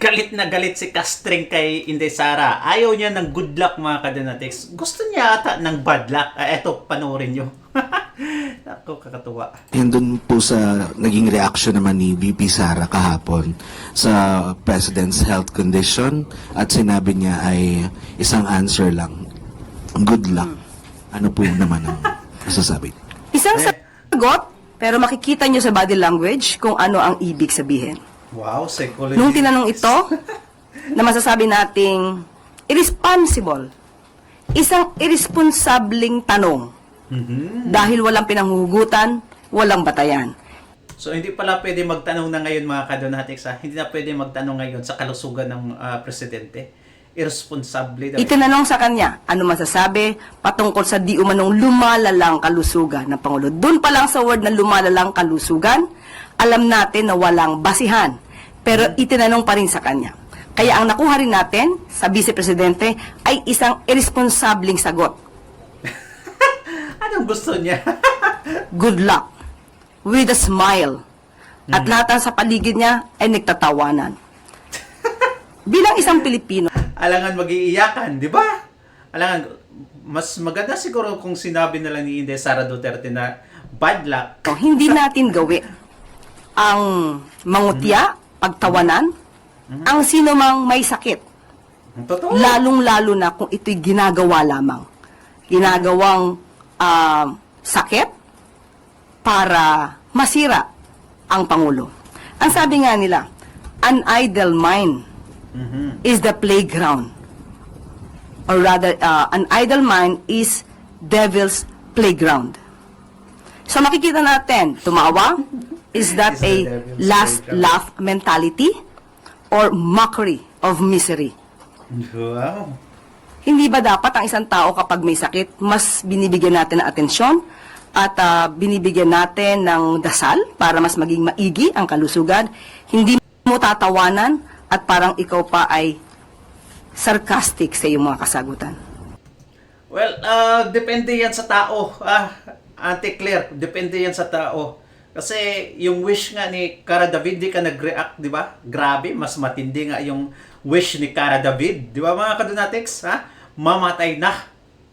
Galit na galit si Castring kay Inday Sara. Ayaw niya ng good luck mga kadonatics. Gusto niya ata ng bad luck. Eto, panoorin nyo. Ako, kakatuwa. Yan dun po sa naging reaction naman ni VP Sara kahapon sa President's health condition at sinabi niya ay isang answer lang. Good luck. Ano po naman ang masasabi? Isang sagot, pero makikita nyo sa body language kung ano ang ibig sabihin. Wow, psychology. Nung tinanong ito, na masasabi nating irresponsible, isang irresponsableng tanong. Dahil walang pinanghugutan, walang batayan. So, hindi pala pwede magtanong na ngayon mga kadonatics. Hindi na pwede magtanong ngayon sa kalusugan ng presidente. Irresponsable. Itinanong sa kanya, ano masasabi patungkol sa di umanong lumalalang kalusugan ng Pangulo. Doon pa lang sa word na lumalalang kalusugan, alam natin na walang basihan. Pero itinanong pa rin sa kanya. Kaya ang nakuha rin natin sa Vice Presidente ay isang irresponsableng sagot. Anong gusto niya? Good luck. With a smile. At lahat sa paligid niya ay nagtatawanan. Bilang isang Pilipino, Alangan mag-iiyakan, di ba? Alangan, mas maganda siguro kung sinabi na lang ni Inday Sara Duterte na bad luck. hindi natin gawi ang mangutya, pagtawanan, ang sino mang may sakit. Totoo. Lalong-lalo na kung ito'y ginagawa lamang. Ginagawang sakit para masira ang Pangulo. Ang sabi nga nila, an idle mind is the playground. Or rather, an idle mind is devil's playground. So makikita natin, tumawa, is that Is the a devil's last playground. laugh mentality or mockery of misery? Wow. Hindi ba dapat ang isang tao kapag may sakit, mas binibigyan natin ng atensyon at binibigyan natin ng dasal para mas maging maigi ang kalusugan? Hindi mo tatawanan at parang ikaw pa ay sarcastic sa iyong mga kasagutan. Well, depende yan sa tao. Auntie Claire, depende yan sa tao. Kasi yung wish nga ni Cara David, di ka nag-react, di ba? Grabe, mas matindi nga yung wish ni Cara David. Di ba mga kadonatics? Mamatay na.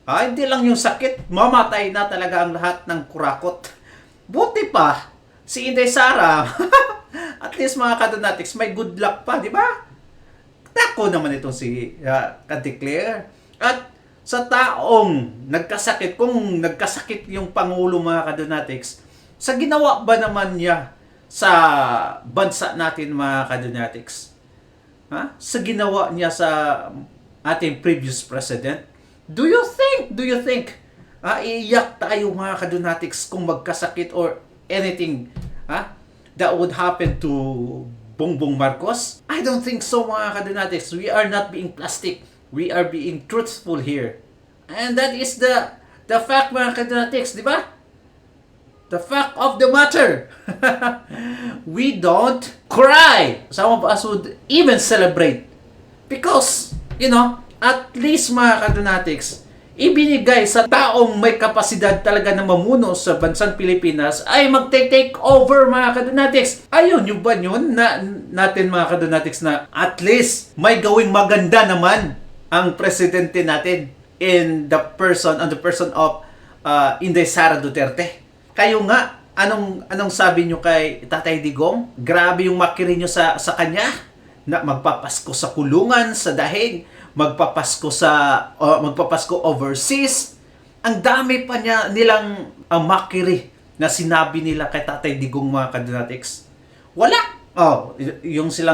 Hindi lang yung sakit, mamatay na talaga ang lahat ng kurakot. Buti pa, si Inday Sara, at least mga kadonatics, may good luck pa, di ba? Tako naman itong si Auntie Claire. At sa taong nagkasakit, kung nagkasakit yung Pangulo mga kadonatics, sa ginawa ba naman niya sa bansa natin mga kadonatics? Sa ginawa niya sa ating previous president? Do you think, iiyak tayo mga kadonatics kung magkasakit or anything that would happen to Bongbong Marcos? I don't think so mga kadonatics. We are not being plastic. We are being truthful here. And that is the fact mga kadonatics, di ba? The fact of the matter. We don't cry. Some of us would even celebrate. Because, at least mga kadonatics, ibinigay sa taong may kapasidad talaga na mamuno sa bansang Pilipinas ay mag-take over mga kadonatics. Ayaw nyo ba yun natin mga kadonatics na at least may gawing maganda naman ang presidente natin on the person of Inday Sara Duterte? Kayo nga, anong sabi nyo kay Tatay Digong? Grabe yung makiri nyo sa kanya na magpapasko sa kulungan, sa dahig, magpapasko overseas. Ang dami pa nilang makiri na sinabi nila kay Tatay Digong mga kadonatics. Wala. Yung sila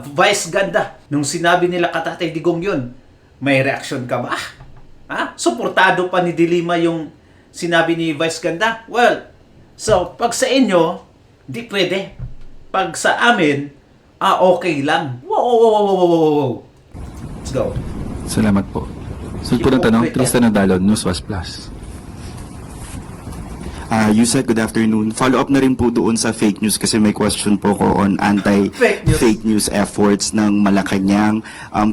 Vice Ganda, nung sinabi nila kay Tatay Digong yun, may reaction ka ba? Suportado pa ni Dilima yung sinabi ni Vice Ganda. Well, so pag sa inyo, di pwede. Pag sa amin, okay lang. Wow. Let's go. Salamat po. Sunod po ng tanong, Tristan Nadalon, Newswas Plus. Yusek, good afternoon. Follow up na rin po doon sa fake news kasi may question po ko on Fake news efforts ng Malacanang.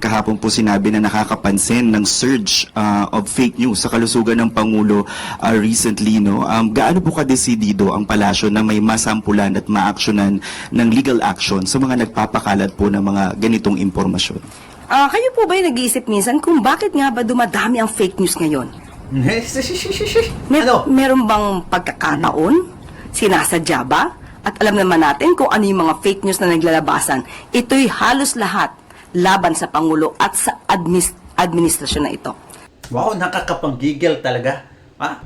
Kahapon po sinabi na nakakapansin ng surge of fake news sa kalusugan ng Pangulo recently. No? Gaano po kadesidido ang palasyo na may masampulan at maaksyonan ng legal action sa mga nagpapakalat po ng mga ganitong impormasyon? Kayo po ba nag-iisip minsan kung bakit nga ba dumadami ang fake news ngayon? Meron bang pagkakataon? Sinasadya ba? At alam naman natin kung ano yung mga fake news na naglalabasan. Ito'y halos lahat laban sa Pangulo at sa administrasyon na ito. Wow, nakakapanggigil talaga.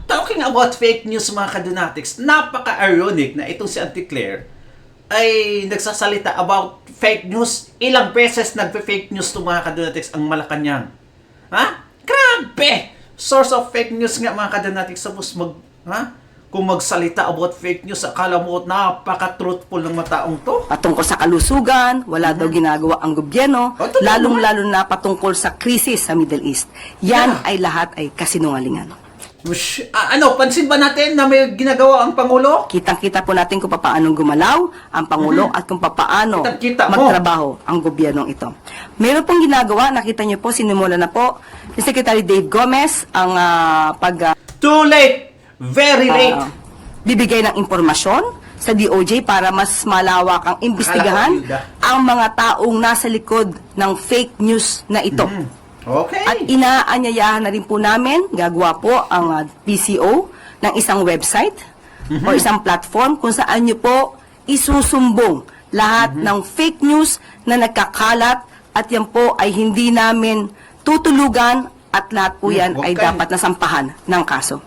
Talking about fake news mga kadonatics, napaka-ironic na itong si Auntie Claire ay nagsasalita about fake news. Ilang beses nagpe-fake news to mga kadonatics ang Malacanang. Grabe! Source of fake news nga mga kadonatics. Tapos kung magsalita about fake news, akala mo napaka-truthful ng mga taong to. Patungkol sa kalusugan, wala daw ginagawa ang gobyerno, lalong-lalo na patungkol sa krisis sa Middle East. Yan ay lahat ay kasinungalingan. Pansin ba natin na may ginagawa ang Pangulo? Kitang-kita po natin kung paano gumalaw ang Pangulo at kung paano Kitang-kita mo. magtrabaho ang gobyernong ito. Meron pong ginagawa, nakita niyo po, sinimula na po ni Secretary Dave Gomez ang Too late! Very late! bibigay ng impormasyon sa DOJ para mas malawak ang imbestigahan Akala ko, ang mga taong nasa likod ng fake news na ito. Okay. At inaanyayahan na rin po namin, gagawa po ang PCO ng isang website o isang platform kung saan nyo po isusumbong lahat ng fake news na nagkakalat at yan po ay hindi namin tutulugan at lahat po yan Huwag ay kayo- dapat nasampahan ng kaso.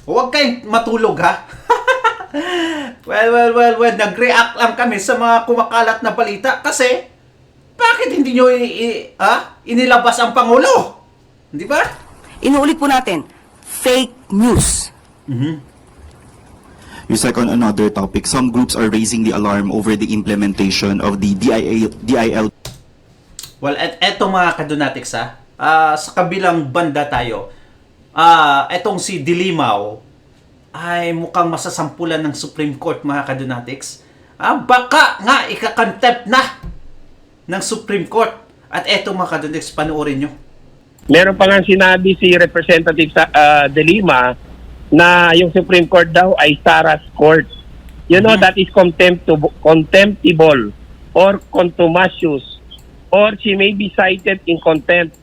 Huwag kayong matulog, ha? well, nag-react lang kami sa mga kumakalat na balita kasi bakit hindi nyo inilabas ang Pangulo? Di ba? Inuulit po natin, fake news. Yusek, on another topic, some groups are raising the alarm over the implementation of the DIL. Well, eto mga kadonatics, sa kabilang banda tayo, etong si Dilimaw ay mukhang masasampulan ng Supreme Court mga kadonatics. Baka nga ikakontempt na ng Supreme Court. At eto mga kadonatics, panoorin nyo. Meron pa nga sinabi si Representative De Lima na yung Supreme Court daw ay Sarah's Court. You know, that is contemptible or contumacious, or she may be cited in contempt,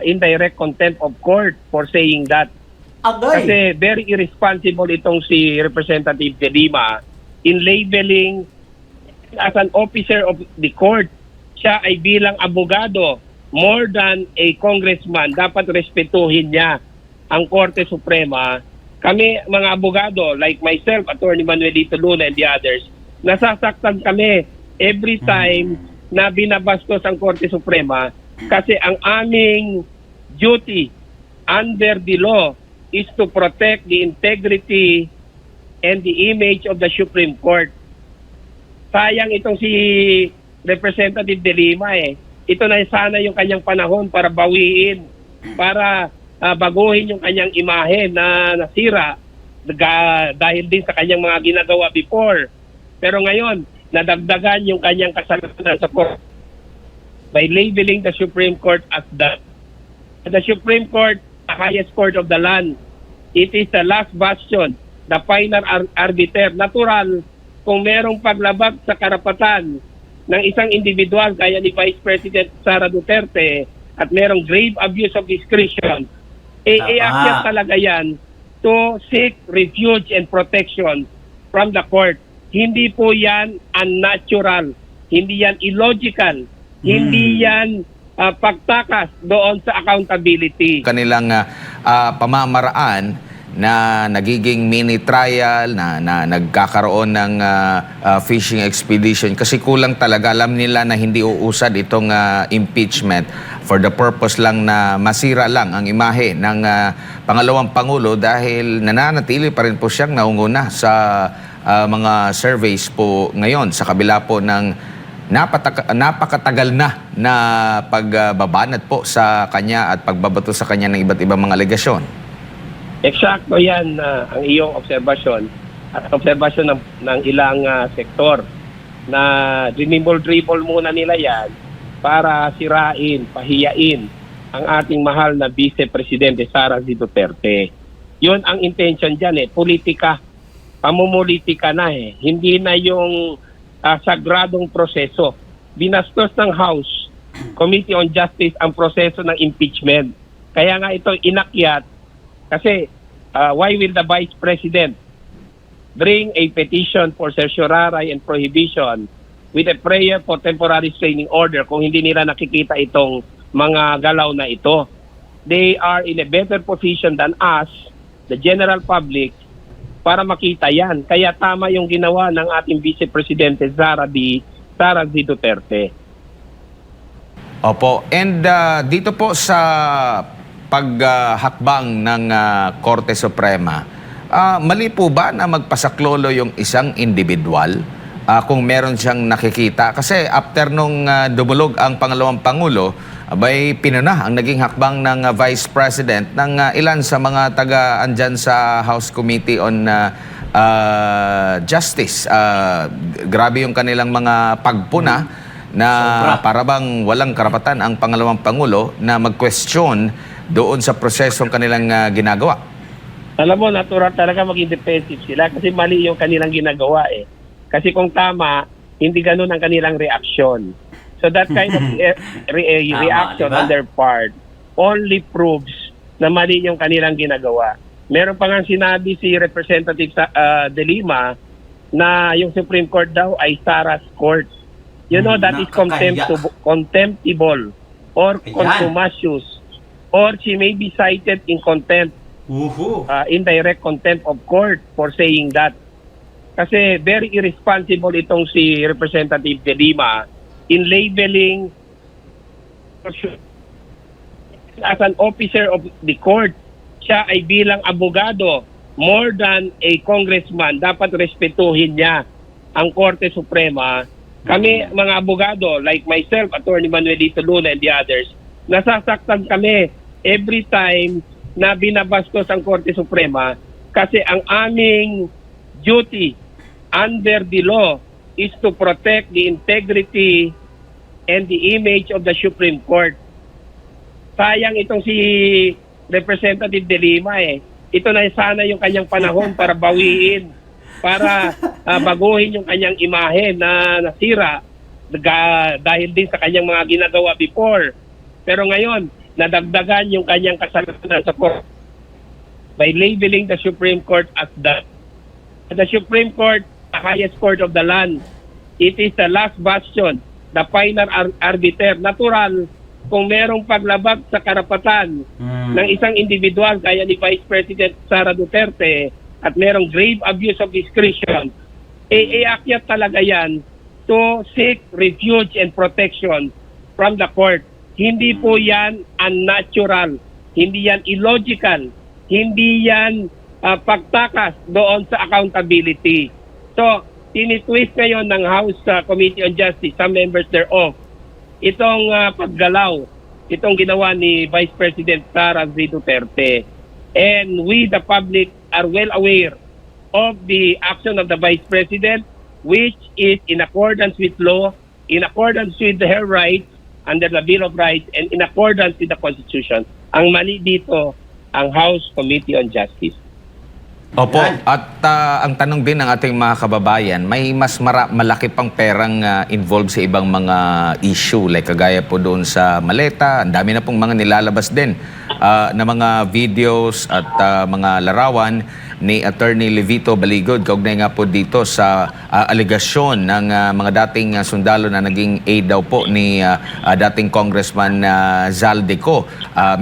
indirect contempt of court for saying that. Agay! Kasi very irresponsible itong si Representative De Lima in labeling as an officer of the court. Siya ay bilang abogado, more than a congressman, dapat respetuhin niya ang Korte Suprema. Kami mga abogado, like myself, Attorney Manuelito Luna and the others, nasasaktan kami every time na binabastos ang Korte Suprema kasi ang aming duty under the law is to protect the integrity and the image of the Supreme Court. Sayang itong si Representative De Lima Ito na sana yung kanyang panahon para bawiin, para baguhin yung kanyang imahe na nasira dahil din sa kanyang mga ginagawa before. Pero ngayon, nadagdagan yung kanyang kasalanan sa court by labeling the Supreme Court as the Supreme Court, the highest court of the land. It is the last bastion, the final arbiter. Natural, kung merong paglabag sa karapatan ng isang individual kaya ni Vice President Sara Duterte at merong grave abuse of discretion, aakyat talaga yan to seek refuge and protection from the court. Hindi po yan unnatural, hindi yan illogical, hindi yan pagtakas doon sa accountability. Kanilang pamamaraan na nagiging mini trial, na nagkakaroon ng fishing expedition kasi kulang talaga. Alam nila na hindi uusad itong impeachment for the purpose lang na masira lang ang imahe ng pangalawang Pangulo dahil nananatili pa rin po siyang naunguna sa mga surveys po ngayon sa kabila po ng napakatagal na pagbabanat po sa kanya at pagbabato sa kanya ng iba't ibang mga alegasyon. Eksakto yan ang iyong obserbasyon at obserbasyon ng ilang sektor na dinibol-dribble muna nila yan para sirain, pahiyain ang ating mahal na Vice Presidente Sara Z. Duterte. Yun ang intention dyan politika, pamumulitika na hindi na yung sagradong proseso. Binastos ng House Committee on Justice ang proseso ng impeachment. Kaya nga ito inakyat kasi why will the Vice President bring a petition for certiorari and prohibition with a prayer for temporary restraining order kung hindi nila nakikita itong mga galaw na ito? They are in a better position than us, the general public, para makita yan. Kaya tama yung ginawa ng ating Vice Presidente Sara Z. Duterte. Opo. And dito po sa paghakbang ng Korte Suprema, mali po ba na magpasaklolo yung isang individual kung meron siyang nakikita? Kasi after nung dumulog ang pangalawang Pangulo, abay pinuna ang naging hakbang ng Vice President ng ilan sa mga taga-andyan sa House Committee on Justice. Grabe yung kanilang mga pagpuna na parabang walang karapatan ang pangalawang Pangulo na mag-question doon sa prosesong kanilang ginagawa. Alam mo, natural talaga maging defensive sila kasi mali yung kanilang ginagawa Kasi kung tama, hindi ganun ang kanilang reaksyon. So that kind of reaction diba? on their part only proves na mali yung kanilang ginagawa. Meron pa nga sinabi si Representative De Lima na yung Supreme Court daw ay Sara's Court. You know, that is contemptible or contumacious, or she may be cited in contempt, indirect contempt of court for saying that. Kasi very irresponsible itong si Representative De Lima in labeling as an officer of the court. Siya ay bilang abogado, more than a congressman, dapat respetuhin niya ang Korte Suprema. Kami, mga abogado, like myself, Attorney Manuelito Luna and the others, nasasaktan kami every time na binabastos ang Korte Suprema kasi ang aming duty under the law is to protect the integrity and the image of the Supreme Court. Sayang itong si Representative De Lima Ito na sana yung kanyang panahon para bawiin, para baguhin yung kanyang imahe na nasira dahil din sa kanyang mga ginagawa before. Pero ngayon, nadagdagan yung kanyang kasalanan sa court by labeling the Supreme Court as the Supreme Court, the highest court of the land. It is the last bastion, the final arbiter. Natural, kung merong paglabag sa karapatan ng isang individual gaya ni Vice President Sara Duterte at merong grave abuse of discretion, iakyat talaga yan to seek refuge and protection from the court. Hindi po yan unnatural, hindi yan illogical, hindi yan pagtakas doon sa accountability. So, tinitwist ngayon ng House Committee on Justice, some members thereof, itong paggalaw, itong ginawa ni Vice President Sara Z. Duterte. And we, the public, are well aware of the action of the Vice President, which is in accordance with law, in accordance with her rights, under the Bill of Rights, and in accordance with the Constitution. Ang mali dito, ang House Committee on Justice. Opo, at ang tanong din ng ating mga kababayan, may mas malaki pang perang involved sa ibang mga issue, like kagaya po doon sa maleta, ang dami na pong mga nilalabas din na mga videos at mga larawan ni Attorney Levito Baligod, kaugnay nga po dito sa aligasyon ng mga dating sundalo na naging aide daw po ni dating Congressman Zaldico.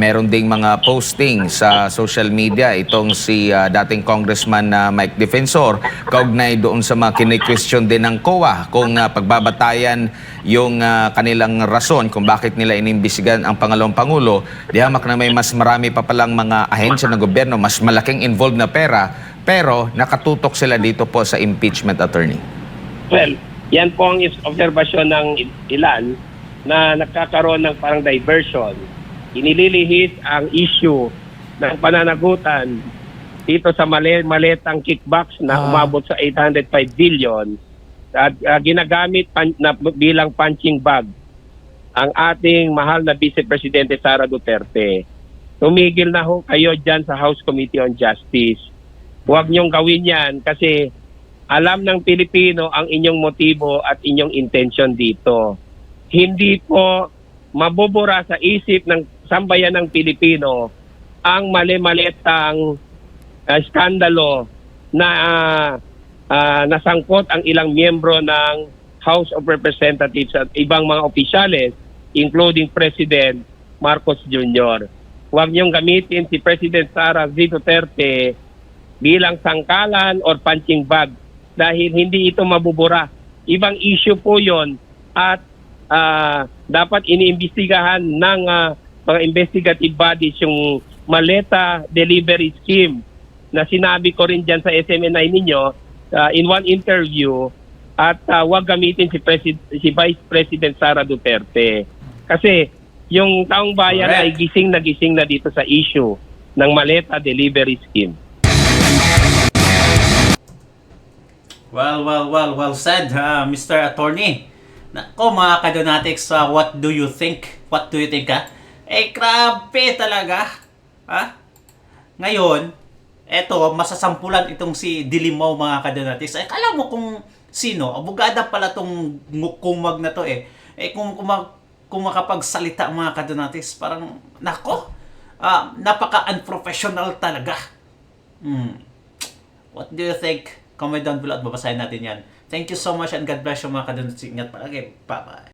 Meron ding mga posting sa social media itong si dating Congressman Mike Defensor, kaugnay doon sa mga kini-question din ng COA kung pagbabatayan yung kanilang rason kung bakit nila inimbisigan ang pangalawang Pangulo. Di hamak na may mas marami pa palang mga ahensya ng gobyerno, mas malaking involved na pera, pero nakatutok sila dito po sa impeachment, attorney. Well, yan po ang obserbasyon ng ilan na nagkakaroon ng parang diversion. Inililihis ang issue ng pananagutan dito sa maletang kickbacks na umabot sa 805 billion at ginagamit bilang punching bag ang ating mahal na Vice Presidente Sara Duterte. Tumigil na ho kayo dyan sa House Committee on Justice. Huwag niyong gawin yan kasi alam ng Pilipino ang inyong motibo at inyong intention dito. Hindi po mabubura sa isip ng sambayan ng Pilipino ang mali-malitang skandalo na nasangkot ang ilang miyembro ng House of Representatives at ibang mga opisyales, including President Marcos Jr. Huwag niyong gamitin si President Sara Z. Duterte bilang sangkalan or punching bag dahil hindi ito mabubura. Ibang issue po yon at dapat iniimbestigahan ng mga investigative bodies yung maleta delivery scheme na sinabi ko rin dyan sa SMNI ninyo in one interview at wag gamitin si Vice President Sara Duterte. Kasi yung taong bayan Correct. ay gising na dito sa issue ng maleta delivery scheme. Well said, Mr. Attorney. Nako mga kadonatics, what do you think? What do you think, ha? Eh, grabe talaga. Ha? Ngayon, eto, masasampulan itong si Dilimaw mga kadonatics. Eh, kala mo kung sino? Abogada pala tong kumag na to eh. Eh, kung makapagsalita mga kadonatics, parang, nako, napaka-unprofessional talaga. What do you think? Comment down below at babasahin natin yan. Thank you so much and God bless you mga kadonatics. Ingat palagi. Bye-bye.